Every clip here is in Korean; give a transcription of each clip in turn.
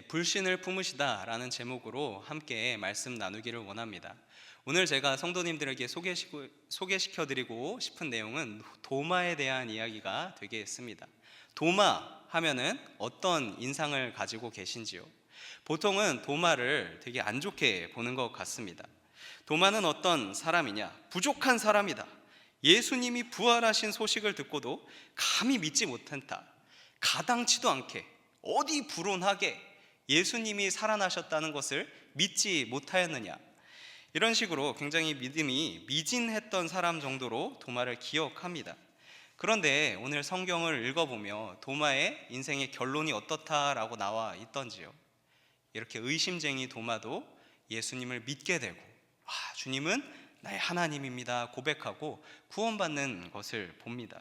불신을 품으시다라는 제목으로 함께 말씀 나누기를 원합니다. 오늘 제가 성도님들에게 소개시켜드리고 싶은 내용은 도마에 대한 이야기가 되겠습니다. 도마 하면은 어떤 인상을 가지고 계신지요? 보통은 도마를 되게 안 좋게 보는 것 같습니다. 도마는 어떤 사람이냐? 부족한 사람이다. 예수님이 부활하신 소식을 듣고도 감히 믿지 못한다. 가당치도 않게, 어디 불온하게 예수님이 살아나셨다는 것을 믿지 못하였느냐, 이런 식으로 굉장히 믿음이 미진했던 사람 정도로 도마를 기억합니다. 그런데 오늘 성경을 읽어보며 도마의 인생의 결론이 어떻다라고 나와 있던지요. 이렇게 의심쟁이 도마도 예수님을 믿게 되고, 주님은 나의 하나님입니다 고백하고 구원받는 것을 봅니다.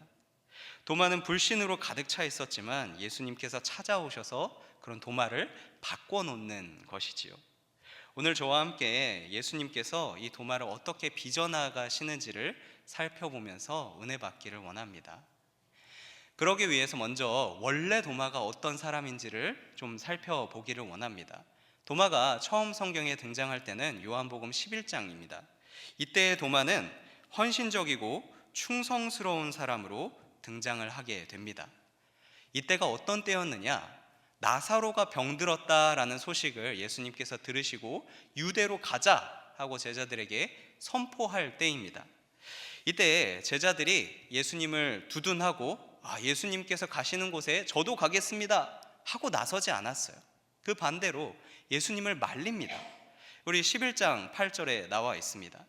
도마는 불신으로 가득 차 있었지만 예수님께서 찾아오셔서 그런 도마를 바꿔놓는 것이지요. 오늘 저와 함께 예수님께서 이 도마를 어떻게 빚어나가시는지를 살펴보면서 은혜 받기를 원합니다. 그러기 위해서 먼저 원래 도마가 어떤 사람인지를 좀 살펴보기를 원합니다. 도마가 처음 성경에 등장할 때는 요한복음 11장입니다. 이때의 도마는 헌신적이고 충성스러운 사람으로 등장을 하게 됩니다. 이때가 어떤 때였느냐? 나사로가 병들었다라는 소식을 예수님께서 들으시고 유대로 가자 하고 제자들에게 선포할 때입니다. 이때 제자들이 예수님을 두둔하고 예수님께서 가시는 곳에 저도 가겠습니다 하고 나서지 않았어요. 그 반대로 예수님을 말립니다. 우리 11장 8절에 나와 있습니다.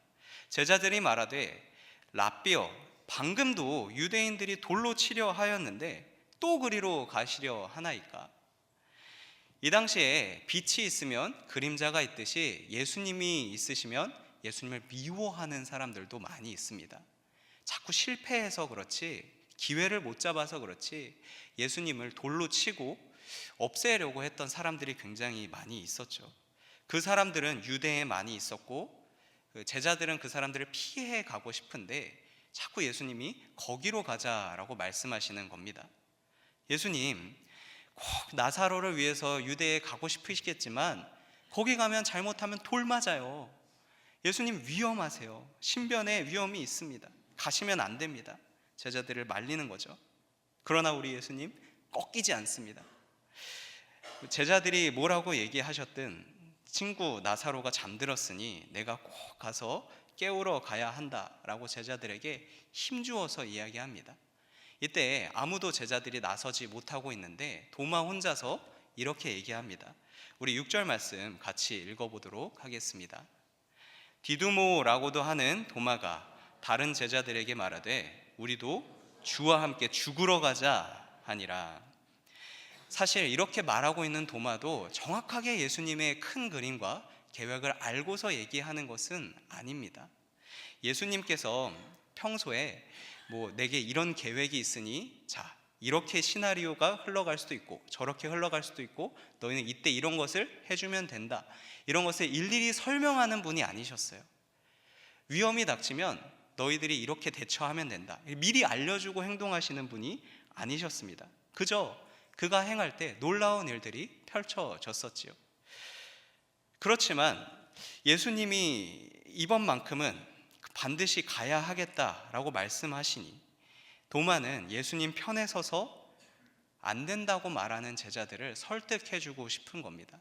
제자들이 말하되 랍비여, 방금도 유대인들이 돌로 치려 하였는데 또 그리로 가시려 하나이까? 이 당시에 빛이 있으면 그림자가 있듯이 예수님이 있으시면 예수님을 미워하는 사람들도 많이 있습니다. 자꾸 실패해서 그렇지, 기회를 못 잡아서 그렇지 예수님을 돌로 치고 없애려고 했던 사람들이 굉장히 많이 있었죠. 그 사람들은 유대에 많이 있었고 제자들은 그 사람들을 피해 가고 싶은데 자꾸 예수님이 거기로 가자라고 말씀하시는 겁니다. 예수님, 꼭 나사로를 위해서 유대에 가고 싶으시겠지만 거기 가면 잘못하면 돌 맞아요. 예수님 위험하세요. 신변에 위험이 있습니다. 가시면 안 됩니다. 제자들을 말리는 거죠. 그러나 우리 예수님 꺾이지 않습니다. 제자들이 뭐라고 얘기하셨든 친구 나사로가 잠들었으니 내가 꼭 가서 깨우러 가야 한다라고 제자들에게 힘주어서 이야기합니다. 이때 아무도 제자들이 나서지 못하고 있는데 도마 혼자서 이렇게 얘기합니다. 우리 6절 말씀 같이 읽어보도록 하겠습니다. 디두모라고도 하는 도마가 다른 제자들에게 말하되 우리도 주와 함께 죽으러 가자 하니라. 사실 이렇게 말하고 있는 도마도 정확하게 예수님의 큰 그림과 계획을 알고서 얘기하는 것은 아닙니다. 예수님께서 평소에 내게 이런 계획이 있으니 자, 이렇게 시나리오가 흘러갈 수도 있고 저렇게 흘러갈 수도 있고 너희는 이때 이런 것을 해주면 된다, 이런 것을 일일이 설명하는 분이 아니셨어요. 위험이 닥치면 너희들이 이렇게 대처하면 된다, 미리 알려주고 행동하시는 분이 아니셨습니다. 그저 그가 행할 때 놀라운 일들이 펼쳐졌었지요. 그렇지만 예수님이 이번만큼은 반드시 가야 하겠다라고 말씀하시니 도마는 예수님 편에 서서 안 된다고 말하는 제자들을 설득해주고 싶은 겁니다.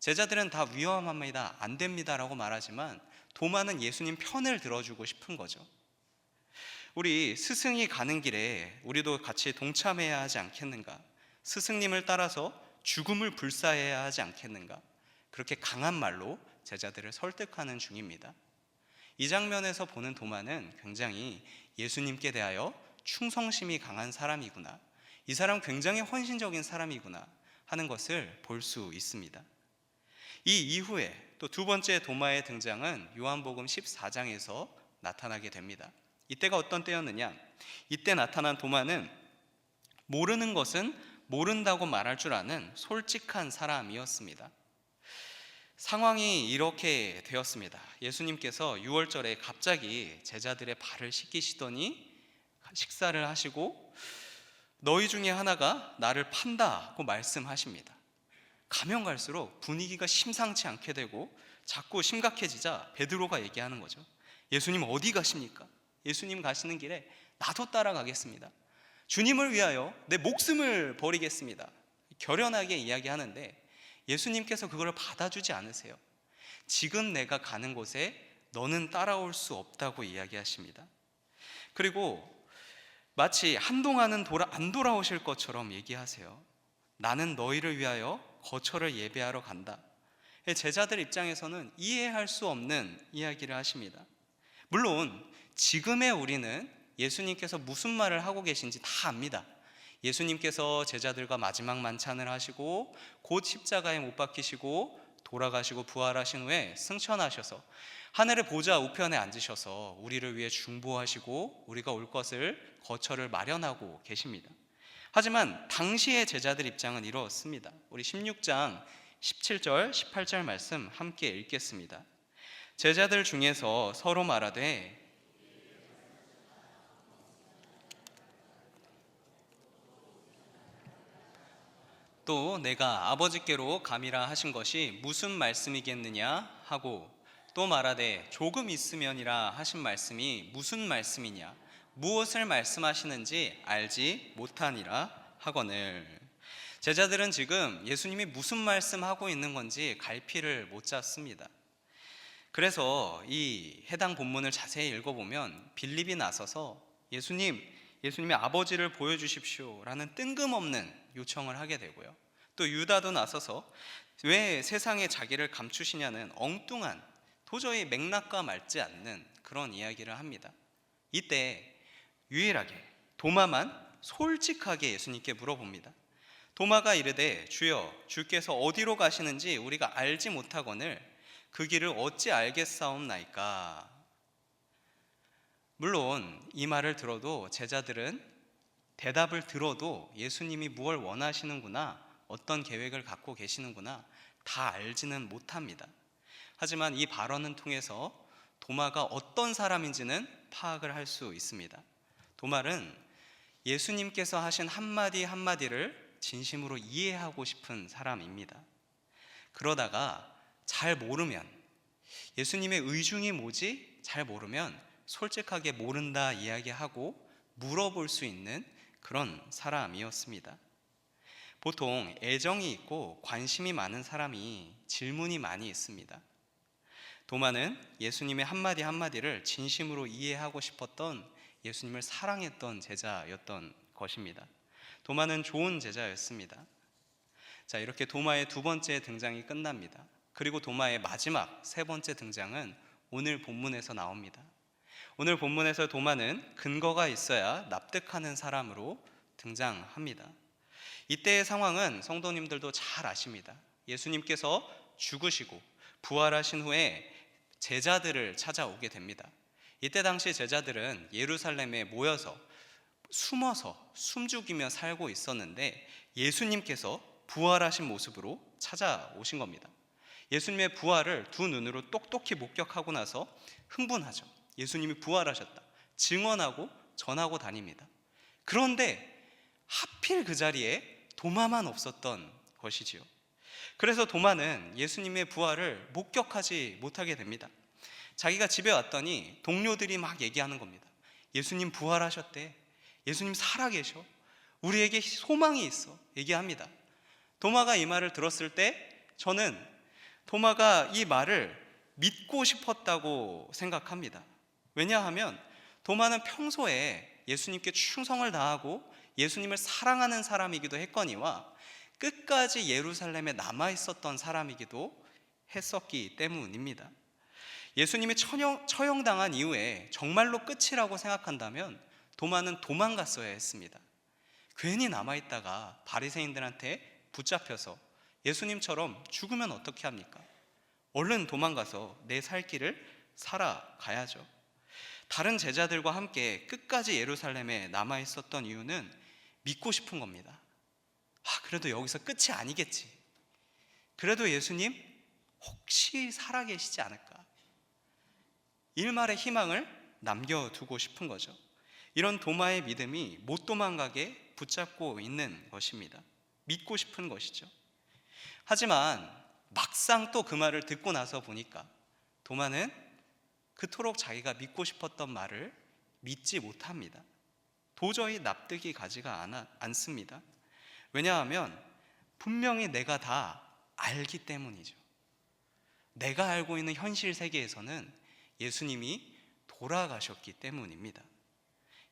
제자들은 다 위험합니다, 안 됩니다라고 말하지만 도마는 예수님 편을 들어주고 싶은 거죠. 우리 스승이 가는 길에 우리도 같이 동참해야 하지 않겠는가? 스승님을 따라서 죽음을 불사해야 하지 않겠는가? 그렇게 강한 말로 제자들을 설득하는 중입니다. 이 장면에서 보는 도마는 굉장히 예수님께 대하여 충성심이 강한 사람이구나, 이 사람 굉장히 헌신적인 사람이구나 하는 것을 볼 수 있습니다. 이 이후에 또 두 번째 도마의 등장은 요한복음 14장에서 나타나게 됩니다. 이때가 어떤 때였느냐? 이때 나타난 도마는 모르는 것은 모른다고 말할 줄 아는 솔직한 사람이었습니다. 상황이 이렇게 되었습니다. 예수님께서 유월절에 갑자기 제자들의 발을 씻기시더니 식사를 하시고 너희 중에 하나가 나를 판다고 말씀하십니다. 가면 갈수록 분위기가 심상치 않게 되고 자꾸 심각해지자 베드로가 얘기하는 거죠. 예수님 어디 가십니까? 예수님 가시는 길에 나도 따라가겠습니다. 주님을 위하여 내 목숨을 버리겠습니다. 결연하게 이야기하는데 예수님께서 그걸 받아주지 않으세요. 지금 내가 가는 곳에 너는 따라올 수 없다고 이야기하십니다. 그리고 마치 한동안은 안 돌아오실 것처럼 얘기하세요. 나는 너희를 위하여 거처를 예배하러 간다. 제자들 입장에서는 이해할 수 없는 이야기를 하십니다. 물론 지금의 우리는 예수님께서 무슨 말을 하고 계신지 다 압니다. 예수님께서 제자들과 마지막 만찬을 하시고 곧 십자가에 못 박히시고 돌아가시고 부활하신 후에 승천하셔서 하늘의 보좌 우편에 앉으셔서 우리를 위해 중보하시고 우리가 올 것을 거처를 마련하고 계십니다. 하지만 당시의 제자들 입장은 이렇습니다. 우리 16장 17절 18절 말씀 함께 읽겠습니다. 제자들 중에서 서로 말하되 또 내가 아버지께로 감이라 하신 것이 무슨 말씀이겠느냐 하고 또 말하되 조금 있으면이라 하신 말씀이 무슨 말씀이냐 무엇을 말씀하시는지 알지 못하니라 하거늘. 제자들은 지금 예수님이 무슨 말씀하고 있는 건지 갈피를 못 잡습니다. 그래서 이 해당 본문을 자세히 읽어보면 빌립이 나서서 예수님의 아버지를 보여주십시오 라는 뜬금없는 요청을 하게 되고요. 또 유다도 나서서 왜 세상에 자기를 감추시냐는 엉뚱한 도저히 맥락과 맞지 않는 그런 이야기를 합니다. 이때 유일하게 도마만 솔직하게 예수님께 물어봅니다. 도마가 이르되 주여 주께서 어디로 가시는지 우리가 알지 못하거늘 그 길을 어찌 알겠사옵나이까. 물론 이 말을 들어도 제자들은 대답을 들어도 예수님이 무엇을 원하시는구나, 어떤 계획을 갖고 계시는구나 다 알지는 못합니다. 하지만 이 발언을 통해서 도마가 어떤 사람인지는 파악을 할 수 있습니다. 도마는 예수님께서 하신 한마디 한마디를 진심으로 이해하고 싶은 사람입니다. 그러다가 잘 모르면, 예수님의 의중이 뭐지? 잘 모르면 솔직하게 모른다 이야기하고 물어볼 수 있는 그런 사람이었습니다. 보통 애정이 있고 관심이 많은 사람이 질문이 많이 있습니다. 도마는 예수님의 한마디 한마디를 진심으로 이해하고 싶었던, 예수님을 사랑했던 제자였던 것입니다. 도마는 좋은 제자였습니다. 자, 이렇게 도마의 두 번째 등장이 끝납니다. 그리고 도마의 마지막 세 번째 등장은 오늘 본문에서 나옵니다. 오늘 본문에서 도마는 근거가 있어야 납득하는 사람으로 등장합니다. 이때의 상황은 성도님들도 잘 아십니다. 예수님께서 죽으시고 부활하신 후에 제자들을 찾아오게 됩니다. 이때 당시 제자들은 예루살렘에 모여서 숨어서 숨죽이며 살고 있었는데 예수님께서 부활하신 모습으로 찾아오신 겁니다. 예수님의 부활을 두 눈으로 똑똑히 목격하고 나서 흥분하죠. 예수님이 부활하셨다 증언하고 전하고 다닙니다. 그런데 하필 그 자리에 도마만 없었던 것이지요. 그래서 도마는 예수님의 부활을 목격하지 못하게 됩니다. 자기가 집에 왔더니 동료들이 막 얘기하는 겁니다. 예수님 부활하셨대. 예수님 살아계셔. 우리에게 소망이 있어. 얘기합니다. 도마가 이 말을 들었을 때 저는 도마가 이 말을 믿고 싶었다고 생각합니다. 왜냐하면 도마는 평소에 예수님께 충성을 다하고 예수님을 사랑하는 사람이기도 했거니와 끝까지 예루살렘에 남아있었던 사람이기도 했었기 때문입니다. 예수님이 처형당한 이후에 정말로 끝이라고 생각한다면 도마는 도망갔어야 했습니다. 괜히 남아있다가 바리새인들한테 붙잡혀서 예수님처럼 죽으면 어떻게 합니까? 얼른 도망가서 내 살 길을 살아가야죠. 다른 제자들과 함께 끝까지 예루살렘에 남아있었던 이유는 믿고 싶은 겁니다. 그래도 여기서 끝이 아니겠지. 그래도 예수님 혹시 살아계시지 않을까? 일말의 희망을 남겨두고 싶은 거죠. 이런 도마의 믿음이 못 도망가게 붙잡고 있는 것입니다. 믿고 싶은 것이죠. 하지만 막상 또 그 말을 듣고 나서 보니까 도마는 그토록 자기가 믿고 싶었던 말을 믿지 못합니다. 도저히 납득이 가지가 않습니다. 왜냐하면 분명히 내가 다 알기 때문이죠. 내가 알고 있는 현실 세계에서는 예수님이 돌아가셨기 때문입니다.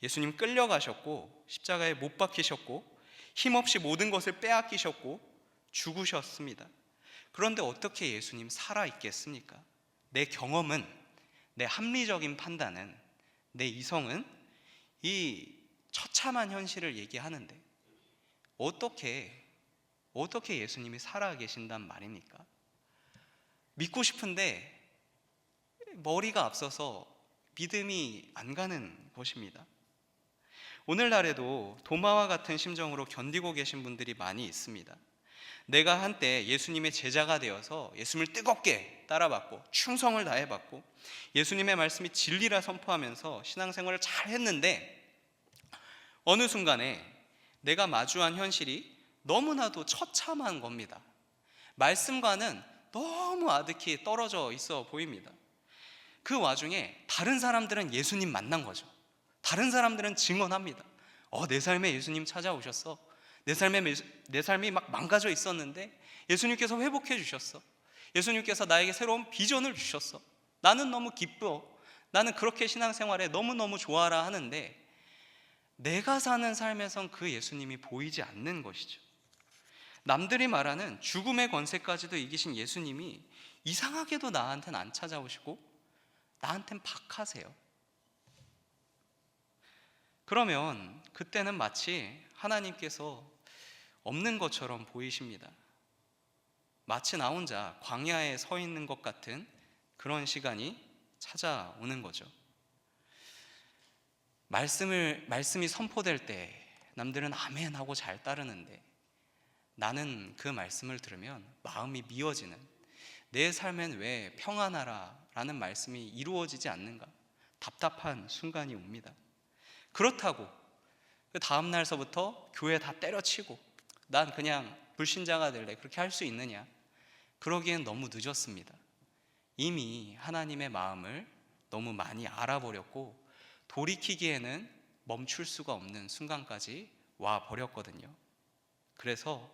예수님 끌려가셨고 십자가에 못 박히셨고 힘없이 모든 것을 빼앗기셨고 죽으셨습니다. 그런데 어떻게 예수님 살아있겠습니까? 내 경험은, 내 합리적인 판단은, 내 이성은 이 처참한 현실을 얘기하는데 어떻게 예수님이 살아계신단 말입니까? 믿고 싶은데 머리가 앞서서 믿음이 안 가는 것입니다. 오늘날에도 도마와 같은 심정으로 견디고 계신 분들이 많이 있습니다. 내가 한때 예수님의 제자가 되어서 예수님을 뜨겁게 따라봤고 충성을 다해봤고 예수님의 말씀이 진리라 선포하면서 신앙생활을 잘 했는데 어느 순간에 내가 마주한 현실이 너무나도 처참한 겁니다. 말씀과는 너무 아득히 떨어져 있어 보입니다. 그 와중에 다른 사람들은 예수님 만난 거죠. 다른 사람들은 증언합니다. 내 삶에 예수님 찾아오셨어. 내 삶이 막 망가져 있었는데 예수님께서 회복해 주셨어. 예수님께서 나에게 새로운 비전을 주셨어. 나는 너무 기뻐. 나는 그렇게 신앙생활에 너무너무 좋아라 하는데 내가 사는 삶에선 그 예수님이 보이지 않는 것이죠. 남들이 말하는 죽음의 권세까지도 이기신 예수님이 이상하게도 나한테는 안 찾아오시고 나한텐 박하세요. 그러면 그때는 마치 하나님께서 없는 것처럼 보이십니다. 마치 나 혼자 광야에 서 있는 것 같은 그런 시간이 찾아오는 거죠. 말씀이 선포될 때 남들은 아멘 하고 잘 따르는데 나는 그 말씀을 들으면 마음이 미어지는, 내 삶엔 왜 평안하라 라는 말씀이 이루어지지 않는가 답답한 순간이 옵니다. 그렇다고 그 다음 날서부터 교회 다 때려치고 난 그냥 불신자가 될래 그렇게 할 수 있느냐? 그러기엔 너무 늦었습니다. 이미 하나님의 마음을 너무 많이 알아버렸고 돌이키기에는 멈출 수가 없는 순간까지 와 버렸거든요. 그래서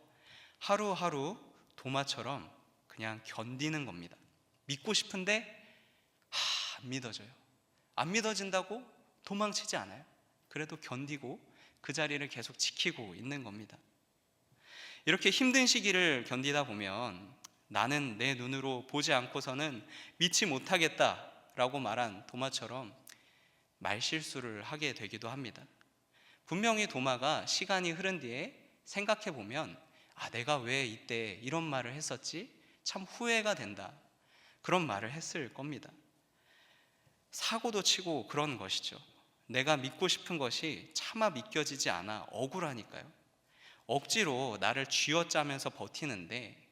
하루하루 도마처럼 그냥 견디는 겁니다. 믿고 싶은데 안 믿어져요. 안 믿어진다고 도망치지 않아요. 그래도 견디고 그 자리를 계속 지키고 있는 겁니다. 이렇게 힘든 시기를 견디다 보면 나는 내 눈으로 보지 않고서는 믿지 못하겠다라고 말한 도마처럼 말실수를 하게 되기도 합니다. 분명히 도마가 시간이 흐른 뒤에 생각해 보면 내가 왜 이때 이런 말을 했었지? 참 후회가 된다. 그런 말을 했을 겁니다. 사고도 치고 그런 것이죠. 내가 믿고 싶은 것이 차마 믿겨지지 않아 억울하니까요. 억지로 나를 쥐어짜면서 버티는데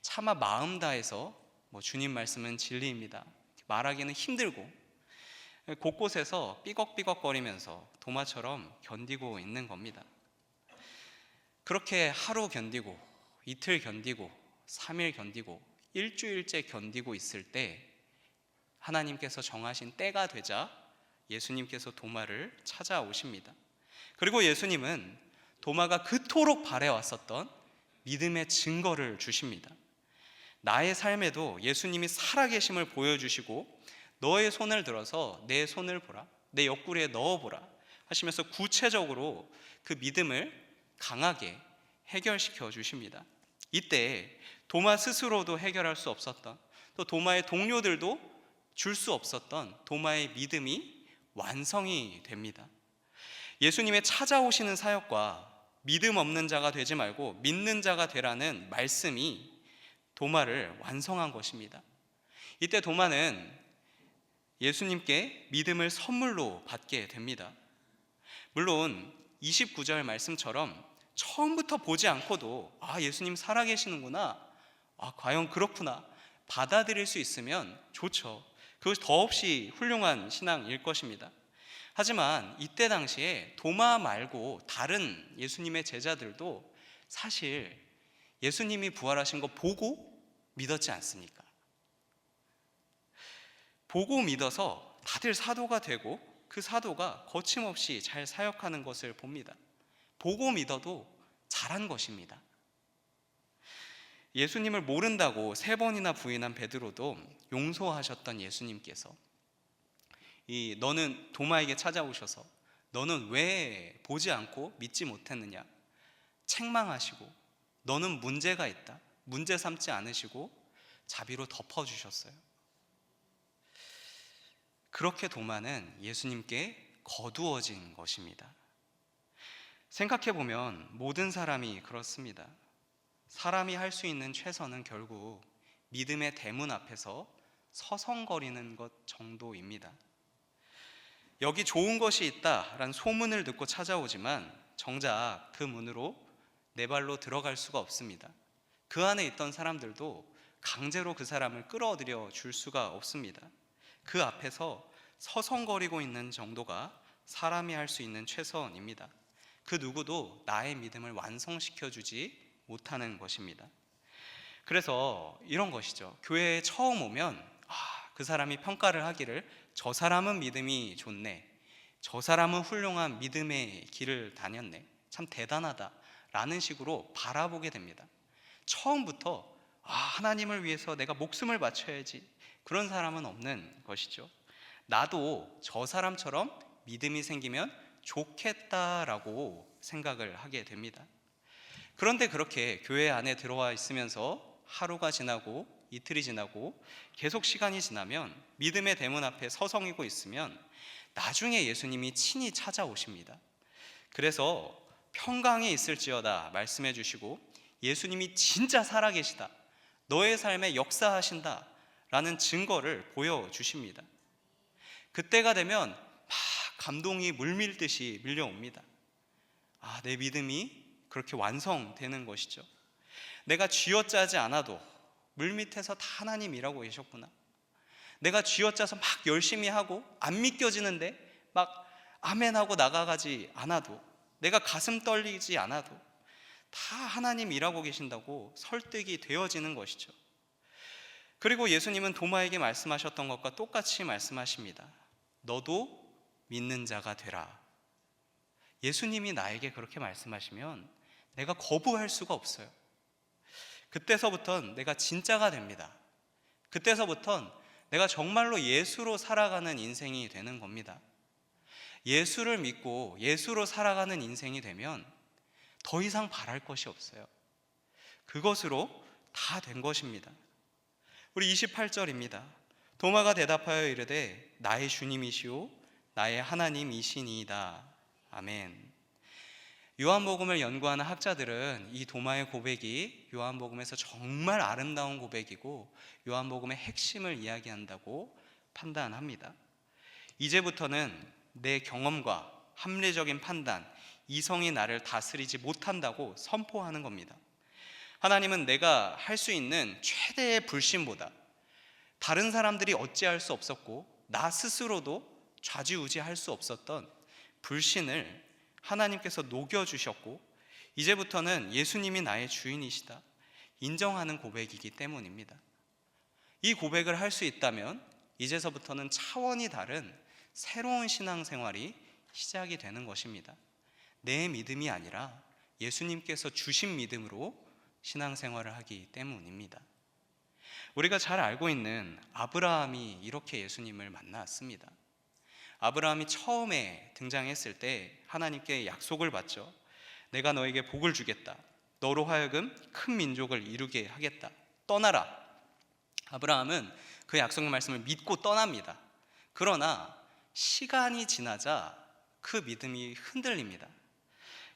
차마 마음 다해서 주님 말씀은 진리입니다. 말하기는 힘들고 곳곳에서 삐걱삐걱거리면서 도마처럼 견디고 있는 겁니다. 그렇게 하루 견디고 이틀 견디고 3일 견디고 일주일째 견디고 있을 때 하나님께서 정하신 때가 되자 예수님께서 도마를 찾아오십니다. 그리고 예수님은 도마가 그토록 바래왔었던 믿음의 증거를 주십니다. 나의 삶에도 예수님이 살아계심을 보여주시고 너의 손을 들어서 내 손을 보라, 내 옆구리에 넣어보라 하시면서 구체적으로 그 믿음을 강하게 해결시켜 주십니다. 이때 도마 스스로도 해결할 수 없었던, 또 도마의 동료들도 줄 수 없었던 도마의 믿음이 완성이 됩니다. 예수님의 찾아오시는 사역과 믿음 없는 자가 되지 말고 믿는 자가 되라는 말씀이 도마를 완성한 것입니다. 이때 도마는 예수님께 믿음을 선물로 받게 됩니다. 물론 29절 말씀처럼 처음부터 보지 않고도 예수님 살아계시는구나, 과연 그렇구나 받아들일 수 있으면 좋죠. 그것이 더없이 훌륭한 신앙일 것입니다. 하지만 이때 당시에 도마 말고 다른 예수님의 제자들도 사실 예수님이 부활하신 거 보고 믿었지 않습니까? 보고 믿어서 다들 사도가 되고 그 사도가 거침없이 잘 사역하는 것을 봅니다. 보고 믿어도 잘한 것입니다. 예수님을 모른다고 3번이나 부인한 베드로도 용서하셨던 예수님께서 너는 도마에게 찾아오셔서 너는 왜 보지 않고 믿지 못했느냐 책망하시고 너는 문제가 있다 문제 삼지 않으시고 자비로 덮어주셨어요. 그렇게 도마는 예수님께 거두어진 것입니다. 생각해보면 모든 사람이 그렇습니다. 사람이 할 수 있는 최선은 결국 믿음의 대문 앞에서 서성거리는 것 정도입니다. 여기 좋은 것이 있다라는 소문을 듣고 찾아오지만 정작 그 문으로 내 발로 들어갈 수가 없습니다. 그 안에 있던 사람들도 강제로 그 사람을 끌어들여 줄 수가 없습니다. 그 앞에서 서성거리고 있는 정도가 사람이 할 수 있는 최선입니다. 그 누구도 나의 믿음을 완성시켜 주지 못하는 것입니다. 그래서 이런 것이죠. 교회에 처음 오면 그 사람이 평가를 하기를 저 사람은 믿음이 좋네, 저 사람은 훌륭한 믿음의 길을 다녔네, 참 대단하다 라는 식으로 바라보게 됩니다. 처음부터 하나님을 위해서 내가 목숨을 바쳐야지 그런 사람은 없는 것이죠. 나도 저 사람처럼 믿음이 생기면 좋겠다라고 생각을 하게 됩니다. 그런데 그렇게 교회 안에 들어와 있으면서 하루가 지나고 이틀이 지나고 계속 시간이 지나면 믿음의 대문 앞에 서성이고 있으면 나중에 예수님이 친히 찾아오십니다. 그래서 평강이 있을지어다 말씀해 주시고 예수님이 진짜 살아계시다, 너의 삶에 역사하신다 라는 증거를 보여주십니다. 그때가 되면 막 감동이 물밀듯이 밀려옵니다. 내 믿음이 그렇게 완성되는 것이죠. 내가 쥐어짜지 않아도 물밑에서 다 하나님 일하고 계셨구나. 내가 쥐어짜서 막 열심히 하고 안 믿겨지는데 막 아멘하고 나가가지 않아도, 내가 가슴 떨리지 않아도 다 하나님 일하고 계신다고 설득이 되어지는 것이죠. 그리고 예수님은 도마에게 말씀하셨던 것과 똑같이 말씀하십니다. 너도 믿는 자가 되라. 예수님이 나에게 그렇게 말씀하시면 내가 거부할 수가 없어요. 그때서부턴 내가 진짜가 됩니다. 그때서부턴 내가 정말로 예수로 살아가는 인생이 되는 겁니다. 예수를 믿고 예수로 살아가는 인생이 되면 더 이상 바랄 것이 없어요. 그것으로 다 된 것입니다. 우리 28절입니다. 도마가 대답하여 이르되 나의 주님이시오 나의 하나님이시니이다. 아멘. 요한복음을 연구하는 학자들은 이 도마의 고백이 요한복음에서 정말 아름다운 고백이고 요한복음의 핵심을 이야기한다고 판단합니다. 이제부터는 내 경험과 합리적인 판단, 이성이 나를 다스리지 못한다고 선포하는 겁니다. 하나님은 내가 할 수 있는 최대의 불신보다 다른 사람들이 어찌할 수 없었고 나 스스로도 좌지우지할 수 없었던 불신을 하나님께서 녹여주셨고 이제부터는 예수님이 나의 주인이시다 인정하는 고백이기 때문입니다. 이 고백을 할 수 있다면 이제서부터는 차원이 다른 새로운 신앙생활이 시작이 되는 것입니다. 내 믿음이 아니라 예수님께서 주신 믿음으로 신앙생활을 하기 때문입니다. 우리가 잘 알고 있는 아브라함이 이렇게 예수님을 만났습니다. 아브라함이 처음에 등장했을 때 하나님께 약속을 받죠. 내가 너에게 복을 주겠다. 너로 하여금 큰 민족을 이루게 하겠다. 떠나라. 아브라함은 그 약속 말씀을 믿고 떠납니다. 그러나 시간이 지나자 그 믿음이 흔들립니다.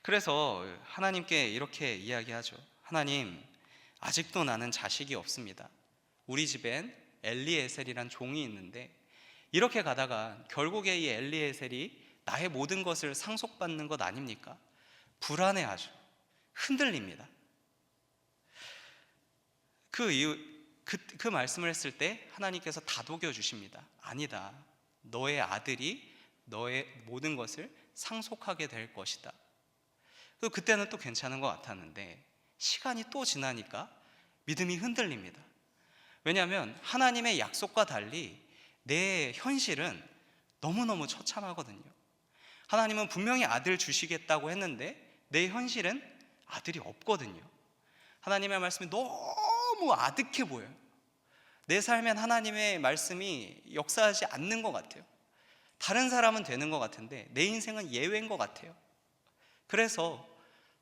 그래서 하나님께 이렇게 이야기하죠. 하나님, 아직도 나는 자식이 없습니다. 우리 집엔 엘리에셀이란 종이 있는데 이렇게 가다가 결국에 이 엘리에셀이 나의 모든 것을 상속받는 것 아닙니까? 불안해하죠. 흔들립니다. 그 말씀을 했을 때 하나님께서 다독여 주십니다. 아니다. 너의 아들이 너의 모든 것을 상속하게 될 것이다. 그때는 또 괜찮은 것 같았는데 시간이 또 지나니까 믿음이 흔들립니다. 왜냐하면 하나님의 약속과 달리 내 현실은 너무너무 처참하거든요. 하나님은 분명히 아들 주시겠다고 했는데 내 현실은 아들이 없거든요. 하나님의 말씀이 너무 아득해 보여요. 내 삶엔 하나님의 말씀이 역사하지 않는 것 같아요. 다른 사람은 되는 것 같은데 내 인생은 예외인 것 같아요. 그래서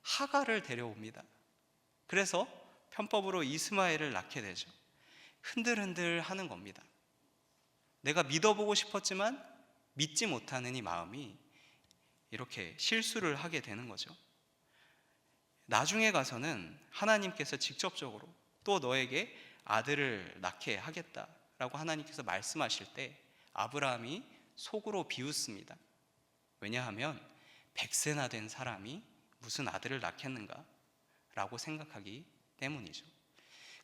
하가를 데려옵니다. 그래서 편법으로 이스마엘을 낳게 되죠. 흔들흔들 하는 겁니다. 내가 믿어보고 싶었지만 믿지 못하는 이 마음이 이렇게 실수를 하게 되는 거죠. 나중에 가서는 하나님께서 직접적으로 또 너에게 아들을 낳게 하겠다라고 하나님께서 말씀하실 때 아브라함이 속으로 비웃습니다. 왜냐하면 100세나 된 사람이 무슨 아들을 낳겠는가 라고 생각하기 때문이죠.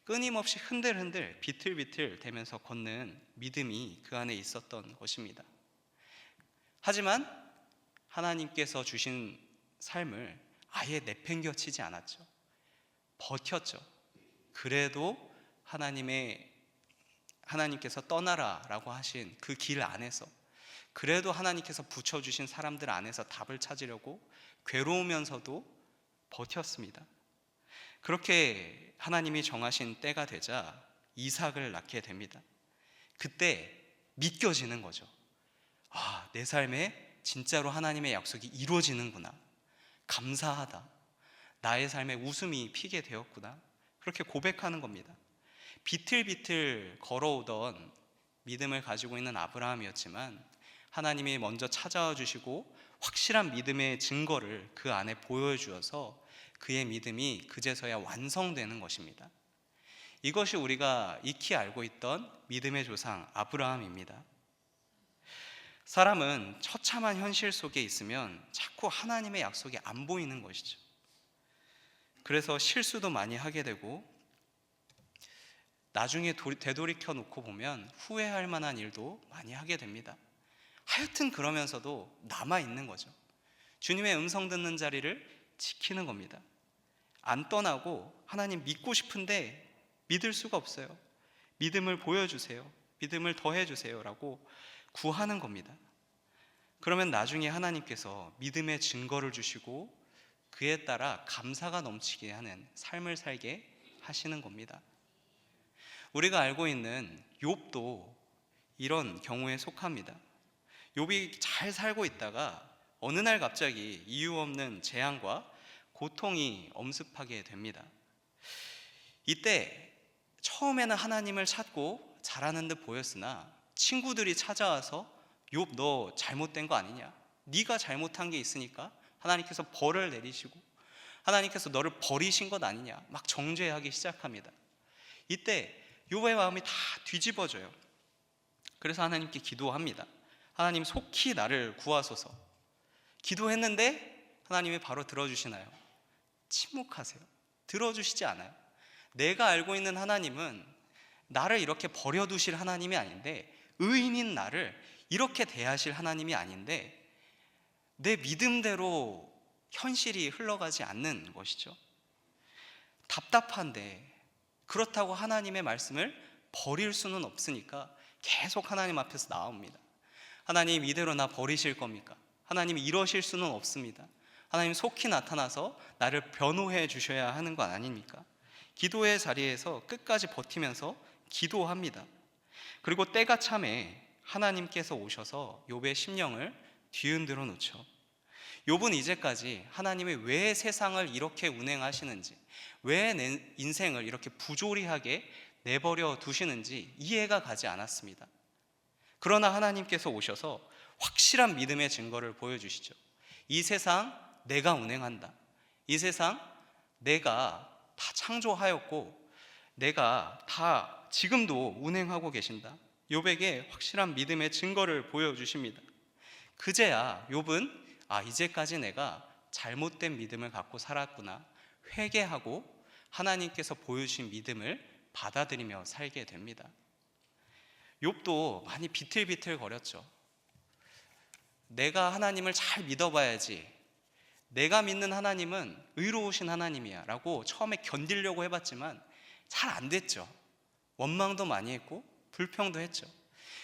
끊임없이 흔들흔들 비틀비틀 대면서 걷는 믿음이 그 안에 있었던 것입니다. 하지만 하나님께서 주신 삶을 아예 내팽겨치지 않았죠. 버텼죠. 그래도 하나님께서 떠나라라고 하신 그 길 안에서, 그래도 하나님께서 붙여주신 사람들 안에서 답을 찾으려고 괴로우면서도 버텼습니다. 그렇게 하나님이 정하신 때가 되자 이삭을 낳게 됩니다. 그때 믿겨지는 거죠. 아, 내 삶에 진짜로 하나님의 약속이 이루어지는구나. 감사하다. 나의 삶에 웃음이 피게 되었구나. 그렇게 고백하는 겁니다. 비틀비틀 걸어오던 믿음을 가지고 있는 아브라함이었지만 하나님이 먼저 찾아와 주시고 확실한 믿음의 증거를 그 안에 보여주어서 그의 믿음이 그제서야 완성되는 것입니다. 이것이 우리가 익히 알고 있던 믿음의 조상 아브라함입니다. 사람은 처참한 현실 속에 있으면 자꾸 하나님의 약속이 안 보이는 것이죠. 그래서 실수도 많이 하게 되고 나중에 되돌이켜 놓고 보면 후회할 만한 일도 많이 하게 됩니다. 하여튼 그러면서도 남아있는 거죠. 주님의 음성 듣는 자리를 지키는 겁니다. 안 떠나고 하나님 믿고 싶은데 믿을 수가 없어요. 믿음을 보여주세요. 믿음을 더해주세요 라고 구하는 겁니다. 그러면 나중에 하나님께서 믿음의 증거를 주시고 그에 따라 감사가 넘치게 하는 삶을 살게 하시는 겁니다. 우리가 알고 있는 욥도 이런 경우에 속합니다. 욥이 잘 살고 있다가 어느 날 갑자기 이유 없는 재앙과 고통이 엄습하게 됩니다. 이때 처음에는 하나님을 찾고 잘하는 듯 보였으나 친구들이 찾아와서 욥 너 잘못된 거 아니냐? 네가 잘못한 게 있으니까 하나님께서 벌을 내리시고 하나님께서 너를 버리신 것 아니냐? 막 정죄하기 시작합니다. 이때 욥의 마음이 다 뒤집어져요. 그래서 하나님께 기도합니다. 하나님 속히 나를 구하소서. 기도했는데 하나님이 바로 들어주시나요? 침묵하세요. 들어주시지 않아요. 내가 알고 있는 하나님은 나를 이렇게 버려두실 하나님이 아닌데, 의인인 나를 이렇게 대하실 하나님이 아닌데 내 믿음대로 현실이 흘러가지 않는 것이죠. 답답한데 그렇다고 하나님의 말씀을 버릴 수는 없으니까 계속 하나님 앞에서 나옵니다. 하나님 이대로 나 버리실 겁니까? 하나님 이러실 수는 없습니다. 하나님 속히 나타나서 나를 변호해 주셔야 하는 건 아닙니까? 기도의 자리에서 끝까지 버티면서 기도합니다. 그리고 때가 참에 하나님께서 오셔서 욥의 심령을 뒤흔들어 놓죠. 욥은 이제까지 하나님이 왜 세상을 이렇게 운행하시는지, 왜 내 인생을 이렇게 부조리하게 내버려 두시는지 이해가 가지 않았습니다. 그러나 하나님께서 오셔서 확실한 믿음의 증거를 보여주시죠. 이 세상 내가 운행한다. 이 세상 내가 다 창조하였고 내가 다 지금도 운행하고 계신다. 욥에게 확실한 믿음의 증거를 보여주십니다. 그제야 욥은 이제까지 내가 잘못된 믿음을 갖고 살았구나 회개하고 하나님께서 보여주신 믿음을 받아들이며 살게 됩니다. 욥도 많이 비틀비틀 거렸죠. 내가 하나님을 잘 믿어봐야지, 내가 믿는 하나님은 의로우신 하나님이야 라고 처음에 견디려고 해봤지만 잘 안 됐죠. 원망도 많이 했고 불평도 했죠.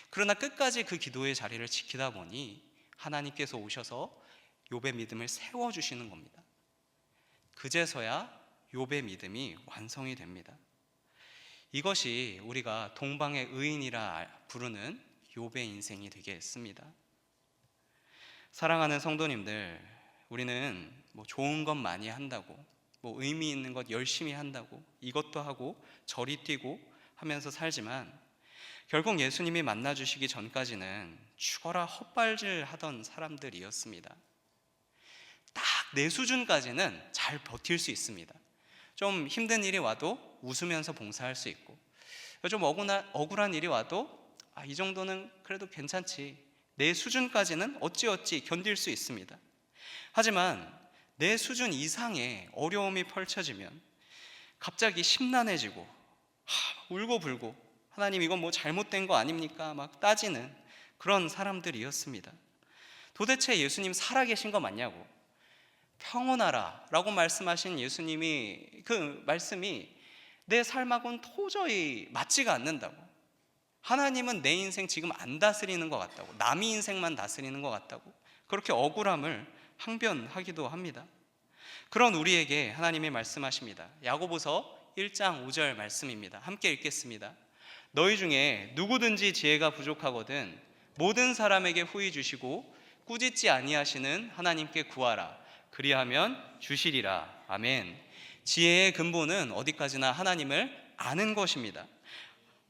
그러나 끝까지 그 기도의 자리를 지키다 보니 하나님께서 오셔서 욥의 믿음을 세워주시는 겁니다. 그제서야 욥의 믿음이 완성이 됩니다. 이것이 우리가 동방의 의인이라 부르는 욥의 인생이 되겠습니다. 사랑하는 성도님들, 우리는 좋은 것 많이 한다고, 의미 있는 것 열심히 한다고, 이것도 하고 저리 뛰고 하면서 살지만 결국 예수님이 만나주시기 전까지는 죽어라 헛발질 하던 사람들이었습니다. 딱 내 수준까지는 잘 버틸 수 있습니다. 좀 힘든 일이 와도 웃으면서 봉사할 수 있고, 좀 억울한 일이 와도 이 정도는 그래도 괜찮지, 내 수준까지는 어찌어찌 견딜 수 있습니다. 하지만 내 수준 이상의 어려움이 펼쳐지면 갑자기 심란해지고 울고불고, 하나님 이건 잘못된 거 아닙니까? 막 따지는 그런 사람들이었습니다. 도대체 예수님 살아계신 거 맞냐고, 평온하라 라고 말씀하신 예수님이, 그 말씀이 내 삶하고는 도저히 맞지가 않는다고, 하나님은 내 인생 지금 안 다스리는 것 같다고, 남의 인생만 다스리는 것 같다고, 그렇게 억울함을 항변하기도 합니다. 그런 우리에게 하나님이 말씀하십니다. 야고보서 1장 5절 말씀입니다. 함께 읽겠습니다. 너희 중에 누구든지 지혜가 부족하거든 모든 사람에게 후히 주시고 꾸짖지 아니하시는 하나님께 구하라. 그리하면 주시리라. 아멘. 지혜의 근본은 어디까지나 하나님을 아는 것입니다.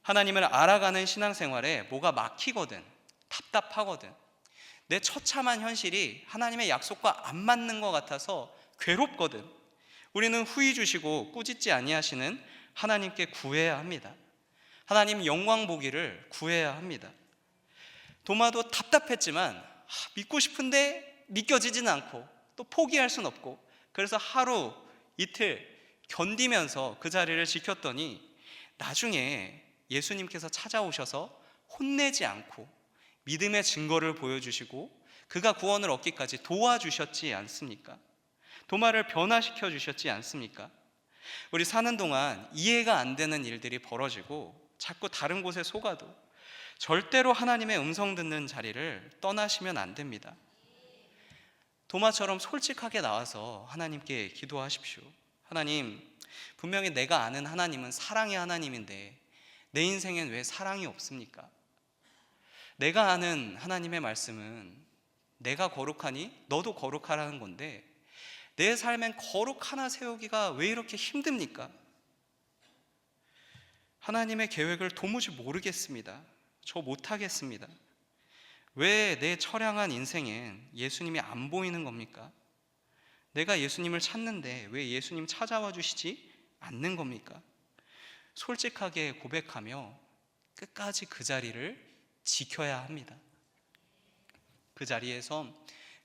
하나님을 알아가는 신앙생활에 뭐가 막히거든, 답답하거든, 내 처참한 현실이 하나님의 약속과 안 맞는 것 같아서 괴롭거든, 우리는 후히 주시고 꾸짖지 아니하시는 하나님께 구해야 합니다. 하나님 영광 보기를 구해야 합니다. 도마도 답답했지만 믿고 싶은데 믿겨지진 않고 또 포기할 순 없고, 그래서 하루 이틀 견디면서 그 자리를 지켰더니 나중에 예수님께서 찾아오셔서 혼내지 않고 믿음의 증거를 보여주시고 그가 구원을 얻기까지 도와주셨지 않습니까? 도마를 변화시켜 주셨지 않습니까? 우리 사는 동안 이해가 안 되는 일들이 벌어지고 자꾸 다른 곳에 속아도 절대로 하나님의 음성 듣는 자리를 떠나시면 안 됩니다. 도마처럼 솔직하게 나와서 하나님께 기도하십시오. 하나님, 분명히 내가 아는 하나님은 사랑의 하나님인데 내 인생엔 왜 사랑이 없습니까? 내가 아는 하나님의 말씀은 내가 거룩하니 너도 거룩하라는 건데 내 삶엔 거룩 하나 세우기가 왜 이렇게 힘듭니까? 하나님의 계획을 도무지 모르겠습니다. 저 못하겠습니다. 왜 내 처량한 인생엔 예수님이 안 보이는 겁니까? 내가 예수님을 찾는데 왜 예수님 찾아와 주시지 않는 겁니까? 솔직하게 고백하며 끝까지 그 자리를 지켜야 합니다. 그 자리에서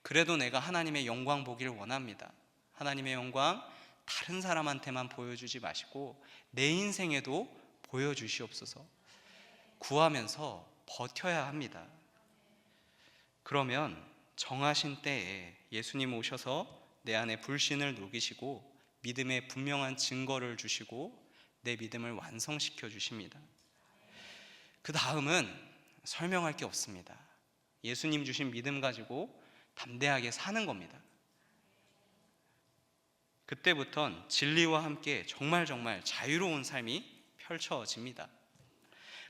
그래도 내가 하나님의 영광 보기를 원합니다. 하나님의 영광 다른 사람한테만 보여주지 마시고 내 인생에도 보여주시옵소서. 구하면서 버텨야 합니다. 그러면 정하신 때에 예수님 오셔서 내 안에 불신을 녹이시고 믿음의 분명한 증거를 주시고 내 믿음을 완성시켜 주십니다. 그 다음은 설명할 게 없습니다. 예수님 주신 믿음 가지고 담대하게 사는 겁니다. 그때부턴 진리와 함께 정말 자유로운 삶이 펼쳐집니다.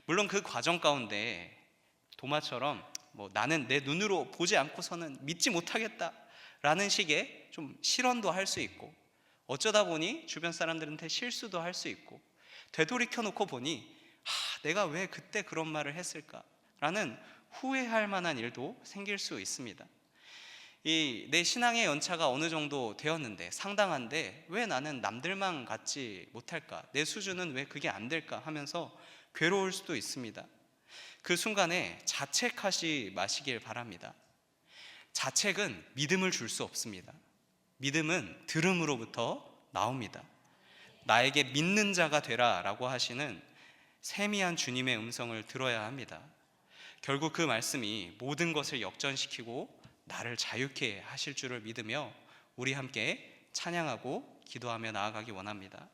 물론 그 과정 가운데 도마처럼 나는 내 눈으로 보지 않고서는 믿지 못하겠다 라는 식의 좀 실언도 할 수 있고, 어쩌다 보니 주변 사람들한테 실수도 할 수 있고, 되돌이켜 놓고 보니 내가 왜 그때 그런 말을 했을까 라는 후회할 만한 일도 생길 수 있습니다. 내 신앙의 연차가 어느 정도 되었는데, 상당한데 왜 나는 남들만 갖지 못할까, 내 수준은 왜 그게 안 될까 하면서 괴로울 수도 있습니다. 그 순간에 자책하지 마시길 바랍니다. 자책은 믿음을 줄 수 없습니다. 믿음은 들음으로부터 나옵니다. 나에게 믿는 자가 되라 라고 하시는 세미한 주님의 음성을 들어야 합니다. 결국 그 말씀이 모든 것을 역전시키고 나를 자유케 하실 줄을 믿으며 우리 함께 찬양하고 기도하며 나아가기 원합니다.